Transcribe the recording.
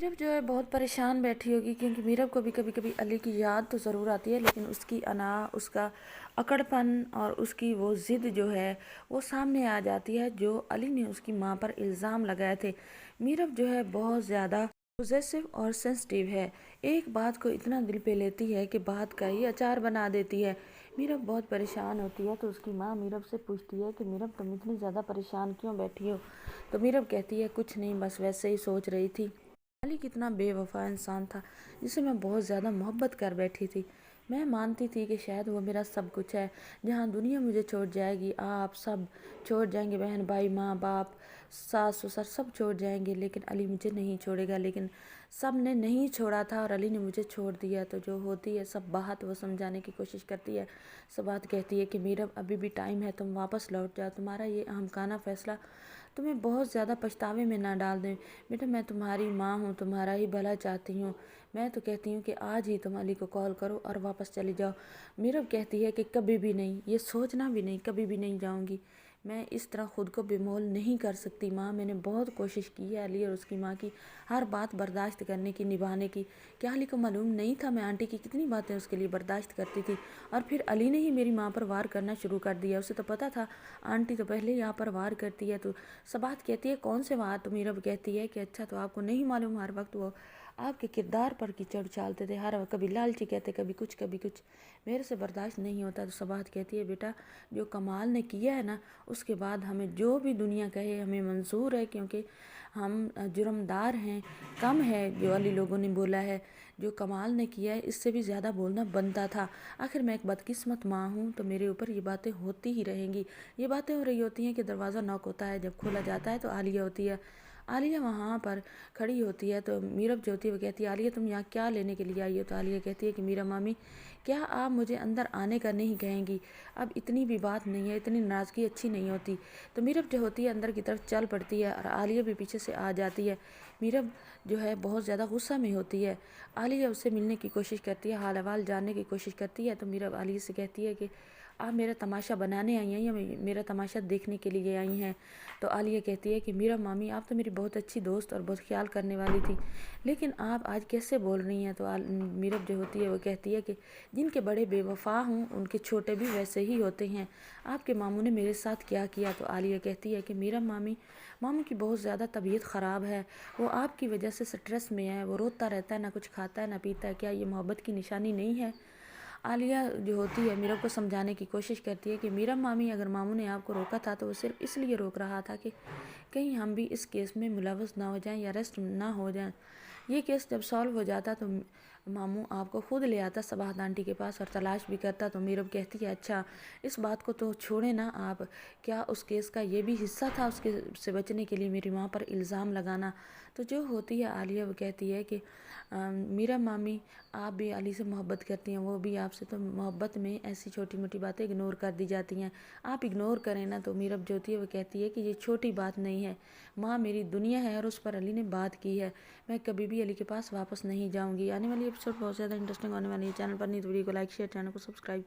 मीरब जो है बहुत परेशान बैठी होगी, क्योंकि मीरब को भी कभी कभी अली की याद तो ज़रूर आती है, लेकिन उसकी अना, उसका अकड़पन और उसकी वो ज़िद जो है वो सामने आ जाती है, जो अली ने उसकी माँ पर इल्ज़ाम लगाए थे। मीरब जो है बहुत ज़्यादा पोजेसिव और सेंसिटिव है। एक बात को इतना दिल पे लेती है कि बात का ही अचार बना देती है। मीरब बहुत परेशान होती है तो उसकी माँ मीरब से पूछती है कि मीरब तुम इतनी ज़्यादा परेशान क्यों बैठी हो। तो मीरब कहती है कुछ नहीं, बस वैसे ही सोच रही थी। अली कितना बेवफा इंसान था, जिसे मैं बहुत ज़्यादा मोहब्बत कर बैठी थी। मैं मानती थी कि शायद वो मेरा सब कुछ है। जहाँ दुनिया मुझे छोड़ जाएगी, आप सब छोड़ जाएंगे, बहन भाई माँ बाप सास ससुर सब छोड़ जाएंगे, लेकिन अली मुझे नहीं छोड़ेगा। लेकिन सब ने नहीं छोड़ा था और अली ने मुझे छोड़ दिया। तो जो होती है सब बात वो समझाने की कोशिश करती है। सब बात कहती है कि मीरब अभी भी टाइम है, तुम वापस लौट जाओ, तुम्हारा ये अहमकाना फ़ैसला तुम्हें बहुत ज़्यादा पछतावे में ना डाल दें। बेटा मैं तुम्हारी माँ हूँ, तुम्हारा ही भला चाहती हूँ। मैं तो कहती हूँ कि आज ही तुम अली को कॉल करो और वापस चली जाओ। मीरब कहती है कि कभी भी नहीं, ये सोचना भी नहीं, कभी भी नहीं जाऊँगी। मैं इस तरह ख़ुद को बेमोल नहीं कर सकती माँ। मैंने बहुत कोशिश की है अली और उसकी माँ की हर बात बर्दाश्त करने की, निभाने की। क्या अली को मालूम नहीं था मैं आंटी की कितनी बातें उसके लिए बर्दाश्त करती थी। और फिर अली ने ही मेरी माँ पर वार करना शुरू कर दिया। उसे तो पता था आंटी तो पहले यहाँ पर वार करती है। तो सबात कहती है कौन से वार। तो मीरब कहती है कि अच्छा तो आपको नहीं मालूम, हर वक्त वो आपके किरदार पर कीचड़ उछालते थे, हर वक्त कभी लालची कहते, कभी कुछ, मेरे से बर्दाश्त नहीं होता। तो सबात कहती है बेटा जो कमाल ने किया है ना, उसके बाद हमें जो भी दुनिया कहे हमें मंजूर है, क्योंकि हम जुर्मदार हैं। कम है जो अली लोगों ने बोला है, जो कमाल ने किया है इससे भी ज़्यादा बोलना बनता था। आखिर मैं एक बदकिस्मत माँ हूँ, तो मेरे ऊपर ये बातें होती ही रहेंगी। ये बातें हो रही होती हैं कि दरवाज़ा नॉक होता है, जब खोला जाता है तो आलिया होती है। आलिया वहाँ पर खड़ी होती है। तो मीरब जो होती है वो कहती है आलिया तुम यहाँ क्या लेने के लिए आई हो। तो आलिया कहती है कि मीरा मामी क्या आप मुझे अंदर आने का नहीं कहेंगी, अब इतनी भी बात नहीं है, इतनी नाराज़गी अच्छी नहीं होती। तो मीरब जो होती है अंदर की तरफ चल पड़ती है और आलिया भी पीछे से आ जाती है। मीरब जो है बहुत ज़्यादा गुस्सा में होती है। आलिया उससे मिलने की कोशिश करती है, हाल अहवाल जानने की कोशिश करती है। तो मीरब आलिया से कहती है कि आप मेरा तमाशा बनाने आई हैं या मेरा तमाशा देखने के लिए आई हैं। तो आलिया कहती है कि मीरा मामी आप तो मेरी बहुत अच्छी दोस्त और बहुत ख्याल करने वाली थी, लेकिन आप आज कैसे बोल रही हैं। तो मीरब जो होती है वो कहती है कि जिनके बड़े बेवफा हों उनके छोटे भी वैसे ही होते हैं। आपके मामू ने मेरे साथ क्या किया। तो आलिया कहती है कि मीरा मामी मामू की बहुत ज़्यादा तबीयत ख़राब है, वो आपकी वजह से स्ट्रेस में है, वो रोता रहता है, ना कुछ खाता है ना पीता है, क्या ये मोहब्बत की निशानी नहीं है। आलिया जो होती है मीरा को समझाने की कोशिश करती है कि मीरा मामी अगर मामू ने आपको रोका था तो वो सिर्फ इसलिए रोक रहा था कि कहीं हम भी इस केस में मुलव्वस ना हो जाएं या अरेस्ट ना हो जाएं। ये केस जब सॉल्व हो जाता तो मामू आपको खुद ले आता सबाहत आंटी के पास और तलाश भी करता। तो मीरब कहती है अच्छा इस बात को तो छोड़े ना आप, क्या उस केस का ये भी हिस्सा था उसके से बचने के लिए मेरी माँ पर इल्ज़ाम लगाना। तो जो होती है आलिया वो कहती है कि मीरा मामी आप भी अली से मोहब्बत करती हैं, वो भी आपसे, तो मोहब्बत में ऐसी छोटी मोटी बातें इग्नोर कर दी जाती हैं, आप इग्नोर करें ना। तो मीरब जो होती है वो कहती है कि ये छोटी बात नहीं है, माँ मेरी दुनिया है और उस पर अली ने बात की है, मैं कभी भी अली के पास वापस नहीं जाऊँगी। आने वाली एपिसोड बहुत ज़्यादा इंटरेस्टिंग होने वाली है। चैनल पर नहीं तो वीडियो को लाइक शेयर, चैनल को सब्सक्राइब।